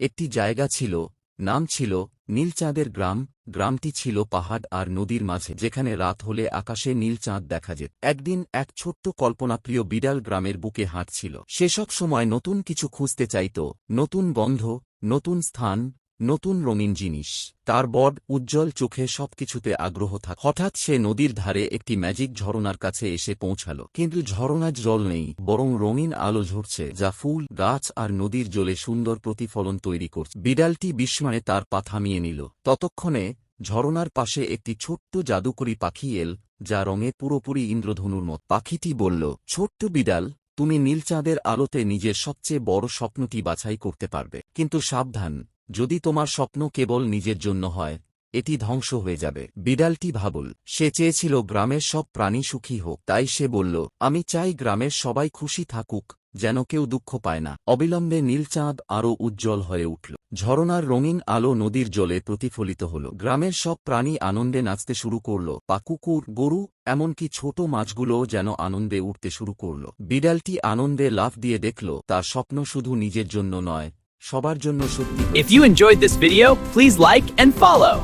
একটি জায়গা ছিল, নাম ছিল নীলচাঁদের গ্রাম। গ্রামটি ছিল পাহাড় আর নদীর মাঝে, যেখানে রাত হলে আকাশে নীলচাঁদ দেখা যেত। একদিন এক ছোট্ট কল্পনাপ্রিয় বিড়াল গ্রামের বুকে হাঁটছিল। সে সব সময় নতুন কিছু খুঁজতে চাইত, নতুন গন্ধ, নতুন স্থান, নতুন রঙিন জিনিস। তার বড় উজ্জ্বল চোখে সবকিছুতে আগ্রহ থাক। হঠাৎ সে নদীর ধারে একটি ম্যাজিক ঝরনার কাছে এসে পৌঁছাল। কিন্তু ঝরনার জল নেই, বরং রঙিন আলো ঝরছে, যা ফুল, গাছ আর নদীর জলে সুন্দর প্রতিফলন তৈরি করছে। বিড়ালটি বিস্ময়ে তার পা থামিয়ে নিল। ততক্ষণে ঝরনার পাশে একটি ছোট্ট জাদুকরী পাখি এল, যা রঙে পুরোপুরি ইন্দ্রধনুর মত। পাখিটি বলল, ছোট্ট বিড়াল, তুমি নীলচাঁদের আলোতে নিজের সবচেয়ে বড় স্বপ্নটি বাছাই করতে পারবে। কিন্তু সাবধান, যদি তোমার স্বপ্ন কেবল নিজের জন্য হয়, এটি ধ্বংস হয়ে যাবে। বিড়ালটি ভাবল, সে চেয়েছিল গ্রামের সব প্রাণী সুখী হোক। তাই সে বলল, আমি চাই গ্রামের সবাই খুশি থাকুক, যেন কেউ দুঃখ পায় না। অবিলম্বে নীলচাঁদ আরও উজ্জ্বল হয়ে উঠল। ঝরনার রঙিন আলো নদীর জলে প্রতিফলিত হল। গ্রামের সব প্রাণী আনন্দে নাচতে শুরু করল। কুকুর, গরু, এমনকি ছোট মাছগুলোও যেন আনন্দে উঠতে শুরু করল। বিড়ালটি আনন্দে লাফ দিয়ে দেখল, তার স্বপ্ন শুধু নিজের জন্য নয়, সবার জন্য সত্যি। If you enjoyed this video, please like and follow.